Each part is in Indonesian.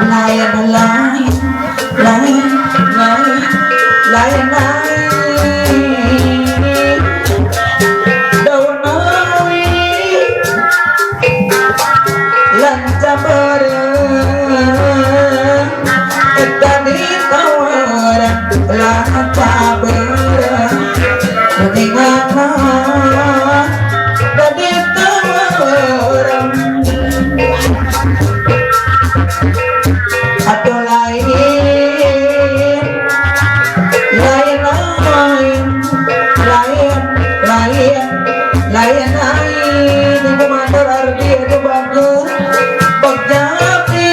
lain lain lain lain lain lain daun awi lanca bareng kita ditawaran lanca bareng ketinggalan dan ditawaran atau lain lain lain lain lain lain ibu mandor arti itu bagus bakjati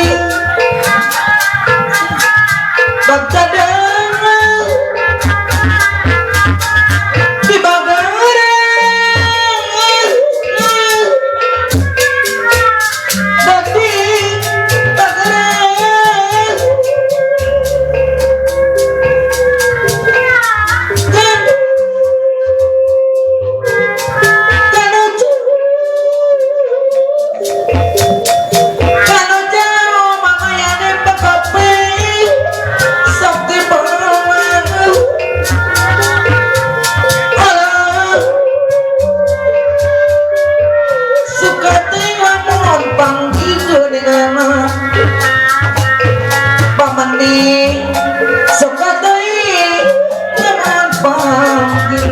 bakcadangan di bagaran dati bagaran kalau jauh makanya pekape sakti banget alah suka tinggal panggil dengan pamani suka dengan panggil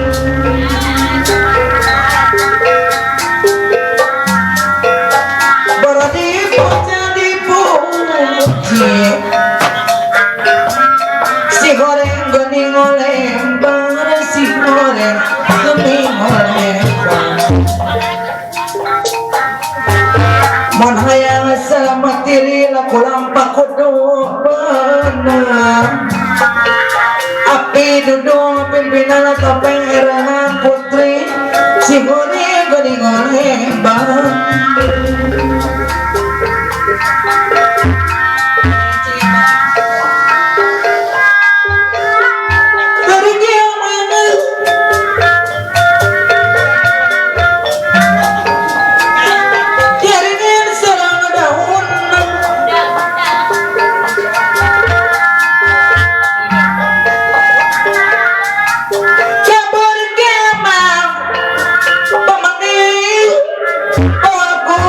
berarti jadi puji si goreng gening oleh si goreng gening oleh mon hayang selamat diri laku lampak kudu benar api duduk pimpinan atau pengerangan putri si goreng gening oleh dari dia mana jaringan serang daun kabar kemang pemanggil aku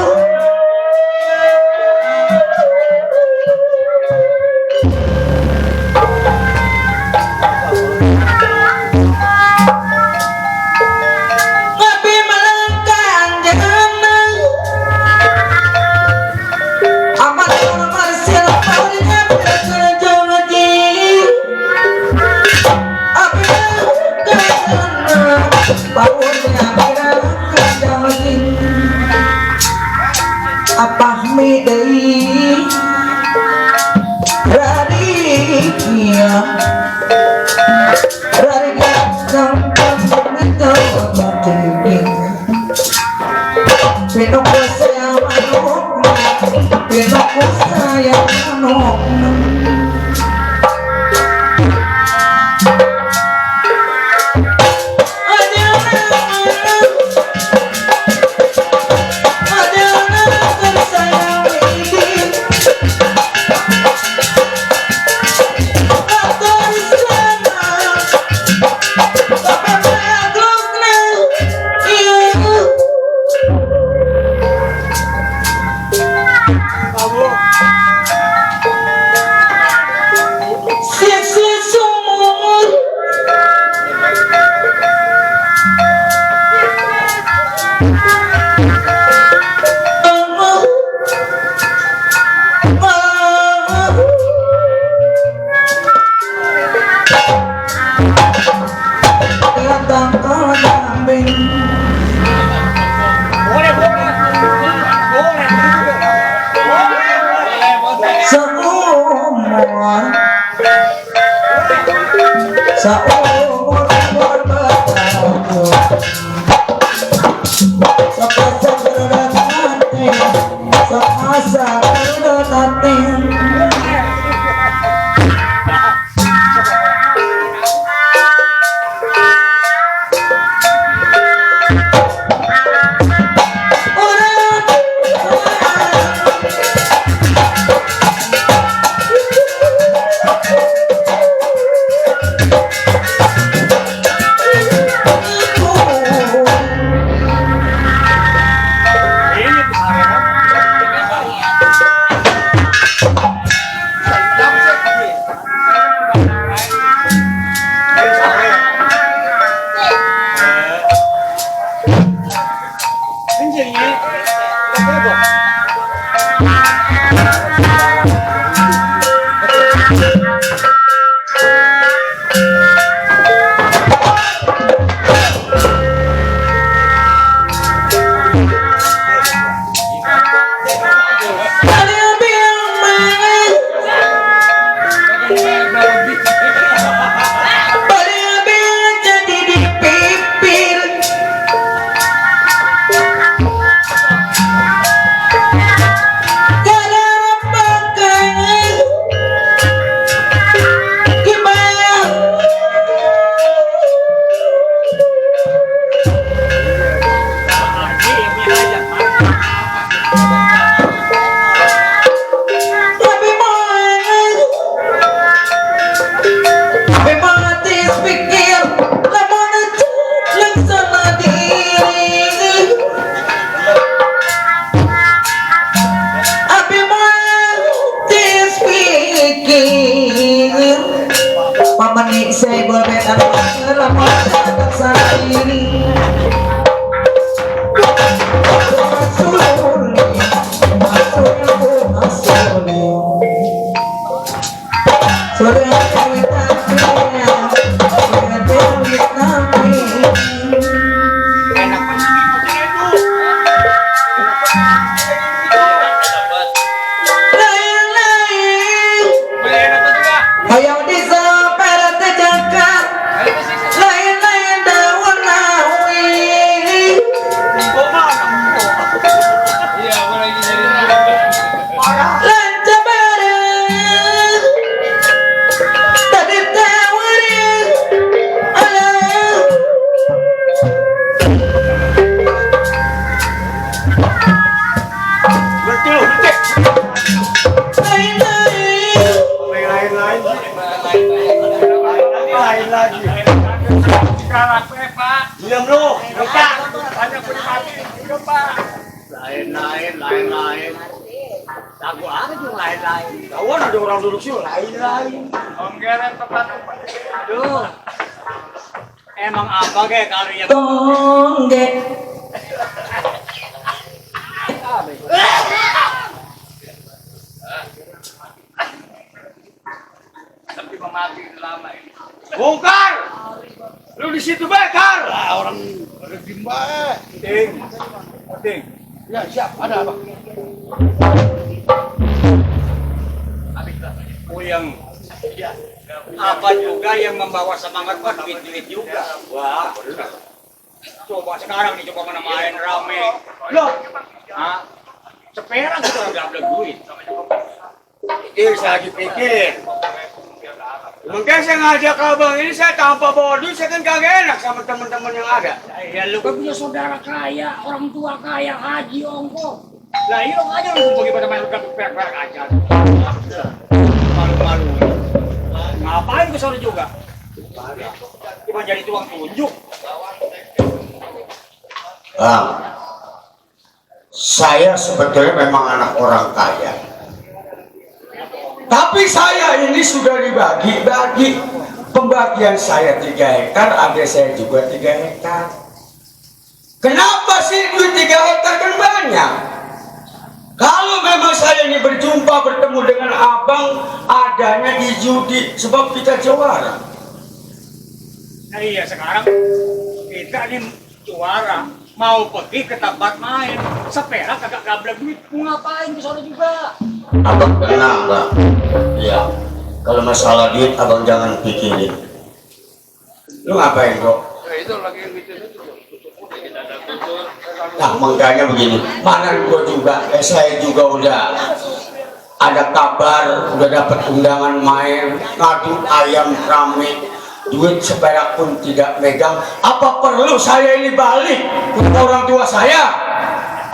ngapi melengkang jangan amat marsil paulnya berkerja lagi api melengkang paulnya berkerja lagi apa midai rarikia rarikia gampang begitu batin pinokku saya manuk pinokku saya manuk seumur bertahun sekasa berdatang sekasa berdatang Pamanik saya boleh tanpa ramah sendiri. Diam lu, mereka banyak penikmati hidup Pak. Lain. Lagu apa tuh lain-lain? Kawan ada orang duduk sih lain-lain. Om Geret tempat. Aduh. Emang apa kayak kali yang Tongge. tapi memati lama ini. Bongkar! Lu di situ Kar? Orang gimana? Penting. Ya siap, ada apa? Yang apa juga yang membawa semangat Pak, duit juga. Wah, coba sekarang nih coba mana main rame. Loh, seperang kita udah ada duit. Saya lagi pikir. Mungkin saya ngajak abang ini saya tanpa bawa duit, saya kan kagak enak sama teman-teman yang ada. Ya lu kan punya saudara kaya, orang tua kaya, haji ongko. Lah iya dong aja lu bagaimana main udah perak-perak aja. Malu-malu. Ngapain ke sana juga? Cuma jadi tuang tunjuk. Saya sebetulnya memang anak orang kaya. Tapi saya ini sudah dibagi-bagi. Pembagian saya 3 hektar, adik saya juga 3 hektar. Kenapa sih duit 3 hektar kan banyak? Kalau memang saya ini berjumpa bertemu dengan abang adanya di judi sebab kita juara. Nah iya sekarang kita ini juara mau pergi ke tempat main seperak kagak gablek duit mau ngapain ke sana juga. Abang tenang bang. Iya. Kalau masalah duit abang jangan pikirin. Lu ngapain kok? Itu lagi bikin itu. Nah makanya begini, mana gua juga, saya juga udah ada kabar, udah dapat undangan main, ngadu ayam rame, duit seperak pun tidak megang. Apa perlu saya ini balik ke orang tua saya?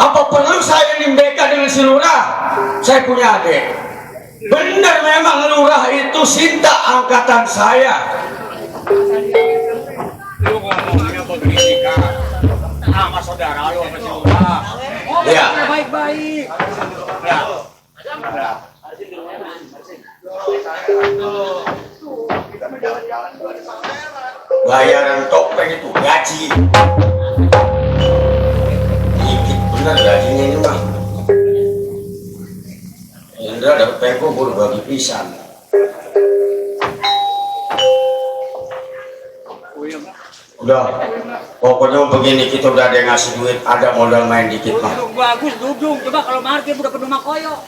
Apa perlu saya ini beka dengan si lurah? Saya punya adik. Benar memang lurah itu Sinta angkatan saya. Lu ngomongnya begini kan? Sama saudara lu sama si lurah. Oh, ya. Baik-baik. Ya. Bayaran topeng itu gaji. Dikit bener gajinya ini mah. Hendra dapat peko baru bagi pisan. Udah, pokoknya begini, kita udah ada yang ngasih duit, ada modal main dikit mah. Bagus dudung, coba kalau market udah penuh makoyo.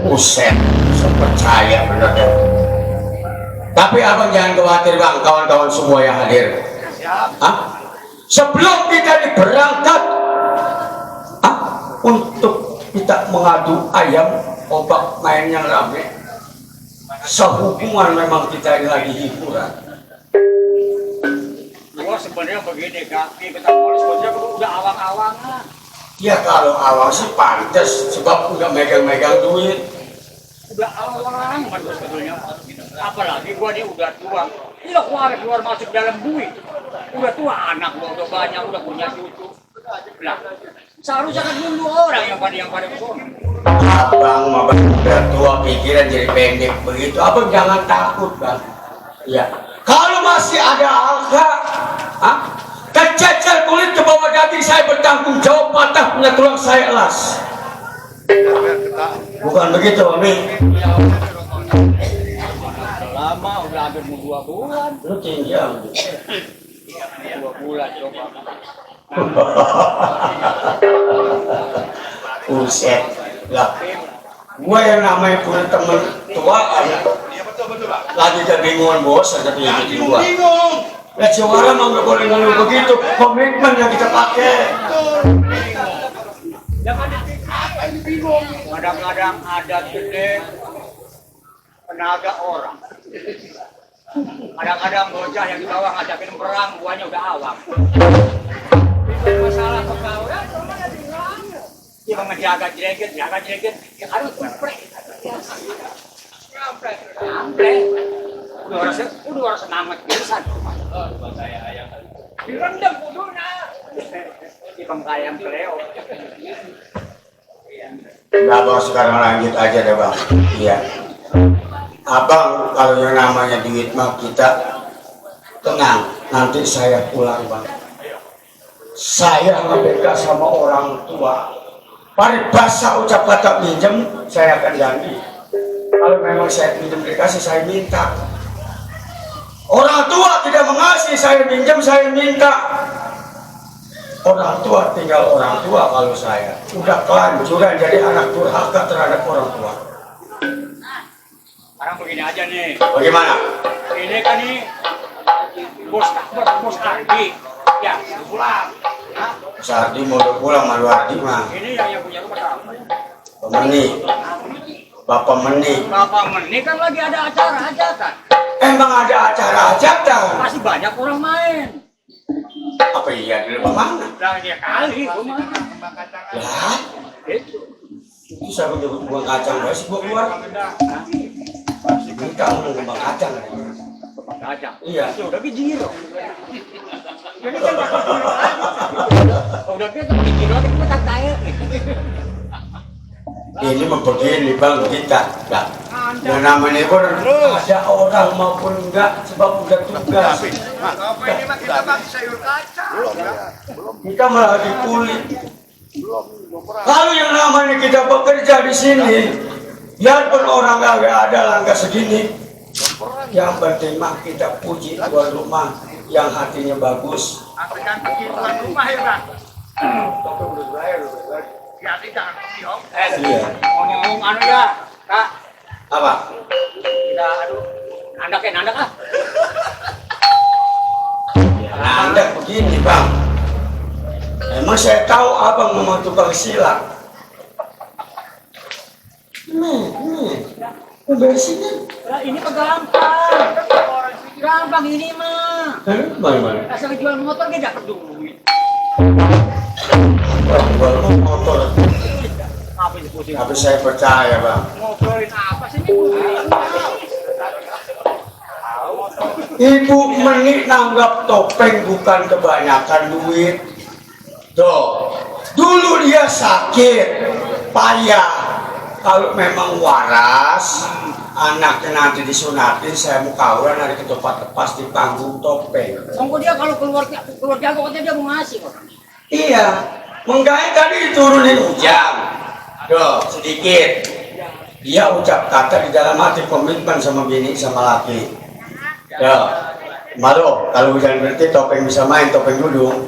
Buset, bisa percaya bener deh. Tapi abang jangan khawatir bang, kawan-kawan semua yang hadir. Hah? Sebelum kita berangkat untuk kita mengadu ayam, obat main yang rame, sehubungan memang kita ini lagi hiburan. Gua sebenarnya begini kak, kita polis udah awang-awangan. Ya kalau awal sih pantas, sebab udah megang-megang duit. Udah awang bagus sebetulnya. Apalagi gua nih udah tua. Ini keluar masuk dalam duit. Udah tua, anak gua udah banyak, udah punya cucu. Nah, seharusnya kan dulu orang yang pada kesana. Abang mah udah tua, pikiran jadi pendek begitu. Abang jangan takut bang. Ya, kalau masih ada angka, kececer kulit ke bawah daging, saya bertanggung jawab, patah punya tulang saya elas. Bukan begitu, Mami. Lama udah hampir 2 bulan. Lu tinggal. 2 bulan coba. Buset lah. Gue yang namanya punya temen tua, lagi kebingungan bos, ada penyakit gua. Lah cewara mah nggak boleh ngeluh begitu. Komitmen yang kita pakai. Kadang-kadang ada gede tenaga orang. Kadang-kadang bocah yang di bawah ngajakin perang, buahnya udah awam. Itu masalah pegawai, dia menjaga jeget, ya harus ngepre. Udah orang semangat pisan. Direndam kuduna. Di pengkayam keleo. Nah bang, sekarang lanjut aja deh bang. Iya. Abang kalau yang namanya duit mah kita tenang. Nanti saya pulang bang. Saya ngebeda sama orang tua. Paribasa ucap kata minjem, saya akan ganti. Kalau memang saya minjem dikasih, saya minta. Orang tua tidak mengasih, saya minjem, saya minta. Orang tua tinggal orang tua kalau saya. Udah kelanjuran jadi anak durhaka terhadap orang tua. Sekarang begini aja nih. Bagaimana? Ini kan nih bos Ardi. Ya, pulang. Sardi mau pulang malu Ardi mah. Ini yang punya rumah siapa? Pemeni. Bapak Meni. Bapak Meni kan lagi ada acara hajatan. Emang ada acara hajatan? Masih banyak orang main. Apa iya di rumah mana? Lah dia kali rumah. Lah, Itu. itu saya menyebut buang kacang guys, gua keluar. Kita mau ngembang kacang. Kacang. Iya. Itu udah gijiro. Jadi kan udah kita gijiro kita tak tahu. Ini begini bang kita, nah, yang namanya pun ada orang maupun enggak sebab udah tugas. Ini mah kita bang sayur kacang. Kita malah dikulit. Kalau yang namanya kita bekerja di sini, biarpun orang nggak ada langkah segini, yang penting mah kita puji tuan rumah yang hatinya bagus. Asalkan puji tuan rumah ya bang. Ya, jangan bohong. Iya. Ngomong anu ya, Kak. Apa? Kita nandak ah. Anda begini bang. Emang saya tahu abang memang tukang silat. Bersihnya. Ini gampang. Gampang ini mah. Mana? Asal jual motor dia dapat duit. Jual motor. Apa itu pusing? Tapi saya percaya bang. Ngobrolin apa sih ini? Ibu Meni nanggap topeng bukan kebanyakan duit. Tuh, dulu dia sakit, payah. Kalau memang waras, anaknya nanti disunatin, saya mau kawan hari ke tempat lepas di panggung topeng. Tunggu dia kalau keluar jago katanya dia mau ngasih kok. Iya, menggait tadi diturunin hujan. Tuh, sedikit. dia ucap kata di dalam hati komitmen sama bini sama laki. Ya, malu kalau hujan berarti topeng bisa main topeng dulu.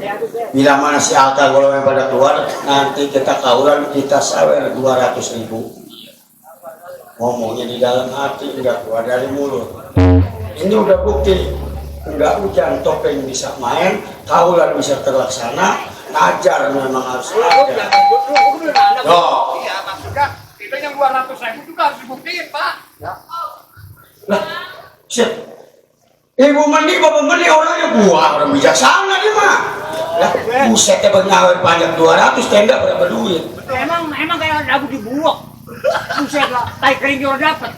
Bila mana si Alta golongan pada keluar, nanti kita kaulan kita sawer 200.000. Ngomongnya di dalam hati enggak keluar dari mulut. Ini udah bukti, enggak hujan topeng bisa main, kaulan bisa terlaksana, ngajar memang harus ada. Oh. Iya, maksudnya itu yang 200.000 juga harus dibuktiin, Pak. Lah, shit. Ibu mandi, bapak mandi orangnya buah, orang bijaksana dia mah. Lah, busetnya pengawet pajak 200, tenda berapa duit? Emang kayak dagu dibuang. Buset lah, tai kering juga dapat.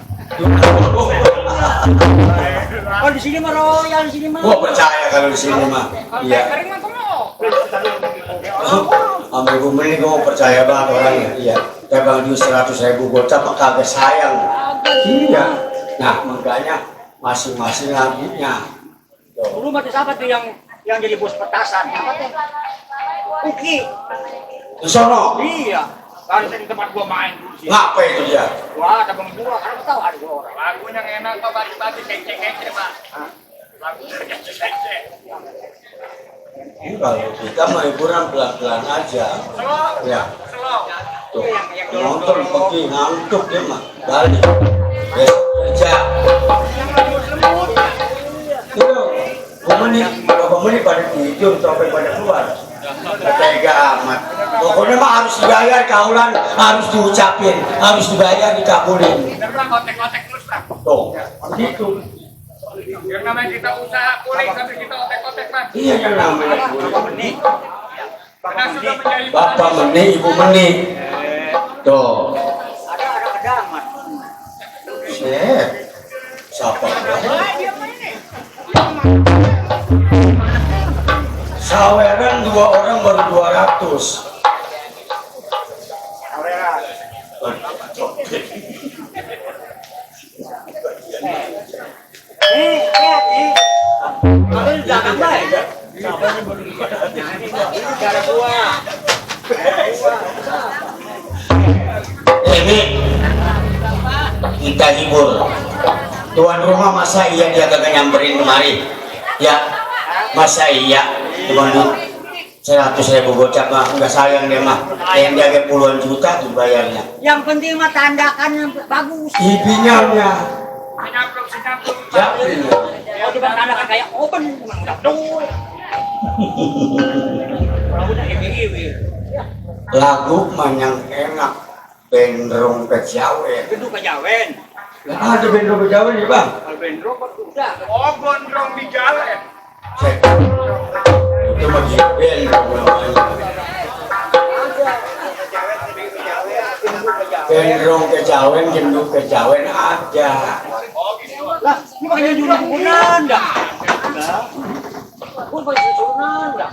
Oh di sini mah royal di sini mah. Gua percaya kalau di sini mah. Iya. Kering mah penuh. Sama ibu mandi gua mau percaya banget orangnya. Iya. Dagang duit 100.000 gocap mah kagak sayang. Iya. Nah, makanya masing-masing lagunya. Dulu mah siapa tuh yang jadi bos petasan? Apa tuh? Uki. Di sono. Iya. Kan di tempat gua main dulu sih. Ngapa itu dia? Wah, ada bang gua, karena tahu ada dua orang. Lagunya enak kok, bagi-bagi kece-kece, Pak. Lagunya kece-kece. Kalau kita mah hiburan pelan-pelan aja. Slow. Ya. Slow. Tuh. Nonton pergi ngantuk dia mah. Balik. Besok kerja. Yang lembut-lembut. Itu. Berapa menit pada tidur sampai pada keluar. Tega amat. Pokoknya mah harus dibayar kaulan, harus diucapin, harus dibayar dikabulin. Bener bang, otek-otek terus bang. Tuh, gitu. Yang namanya kita usaha kuling sampai kita otek-otek bang. Iya yang namanya. Bapak Meni. Karena sudah menjadi Bapak Meni, Ibu Meni. Tuh. Ada kedaman. Set. Siapa? Saweran 2 orang baru 200. Lihat nih. Kalau di belakang baik. Cara gua. Ini kita hibur. Tuan rumah masa iya dia kagak nyamperin kemari? Ya, masa iya? Tuan 100.000 gocap mah nggak sayang dia mah. Yang dia puluhan juta tuh bayarnya. Yang penting mah tandakan yang bagus. Ibinyalnya. Ya, Kalau cuma tandakan kayak open, udah dulu. Kalau udah iwi-iwi. lagu manyang enak. Bendrong Kejawen. Itu kejawen. Ada bendrong Kejawen ya bang? Kalau bendrong kan udah. Oh, gondrong di jalan. Cek. Itu bagi bendrong namanya. Bendrong Kejawen, genduk Kejawen ada. Lah, ini makanya jurang Nanda. Pun pakai jurang Nanda.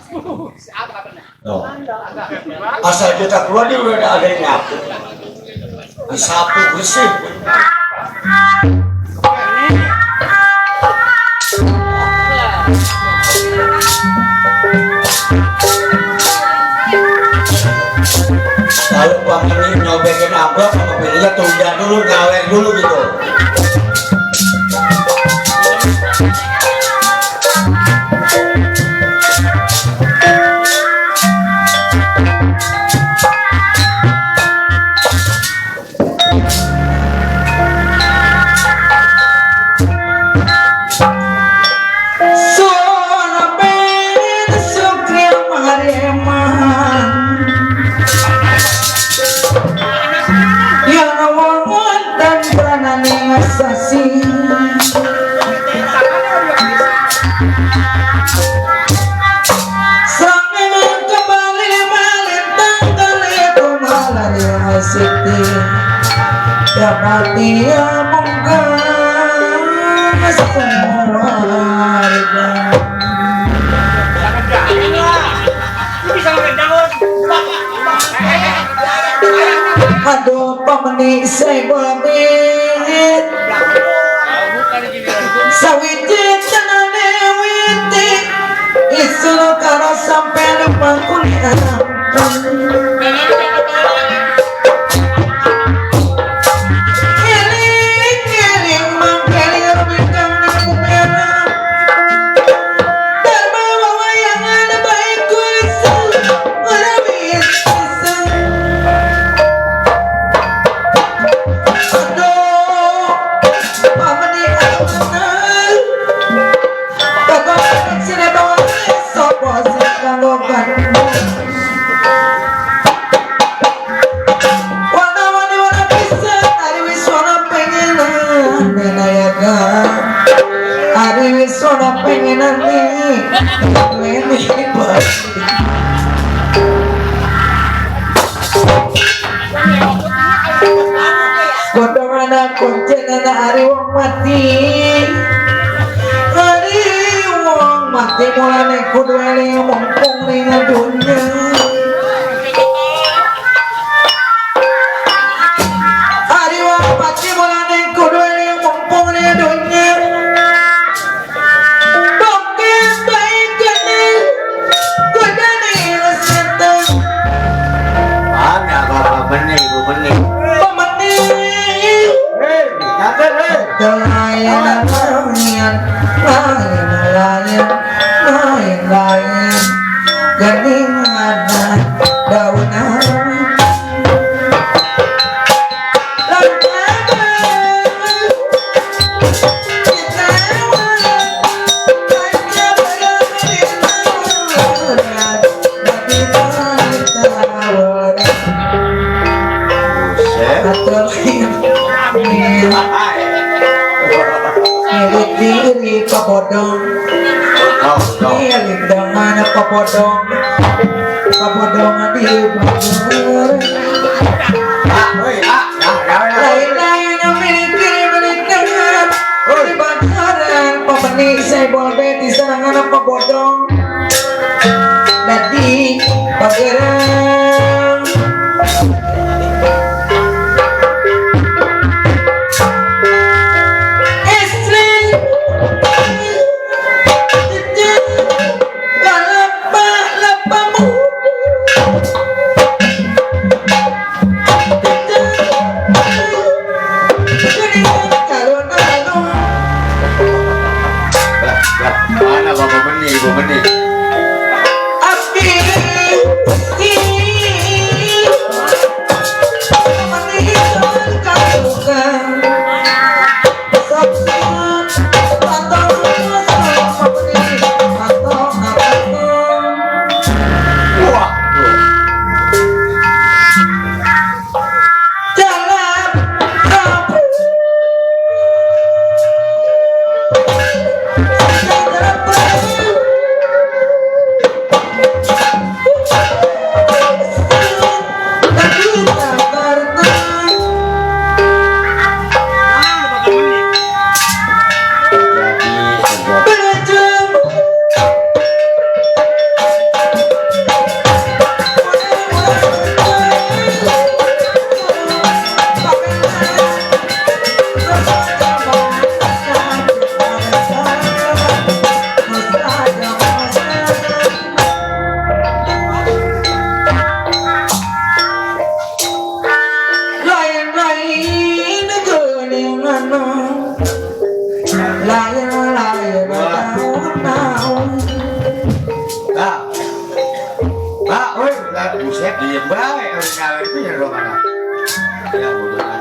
Siapa benar? Oh. Asal kita keluar dia udah ada yang nyapu. Disapu bersih. Kalau Bang ini nyobekin amplop sama pilihnya tunda dulu, ngawer dulu gitu. Aduh pameni saya bamit sawijit tanane witi isul karo sampai lupa kuliah Godong anak kuncen anak hari wong mati. Hari wong mati mulane kudu eling mumpung ning dunya. Hari wong mati mulane kudu eling mumpung ning dunya. Bokeh baik jane kudane setan. Mana bapak benih, ibu benih. Layan gadingan daunan diri pabodong milik dengan pabodong di banger lain-lain milik dengan di bakaran pemenik saya boleh di serangan pabodong di bageran Mana bapak benih, ibu benih. Buset, diem baik. Orang itu ya, Romana. Ya, bodoh.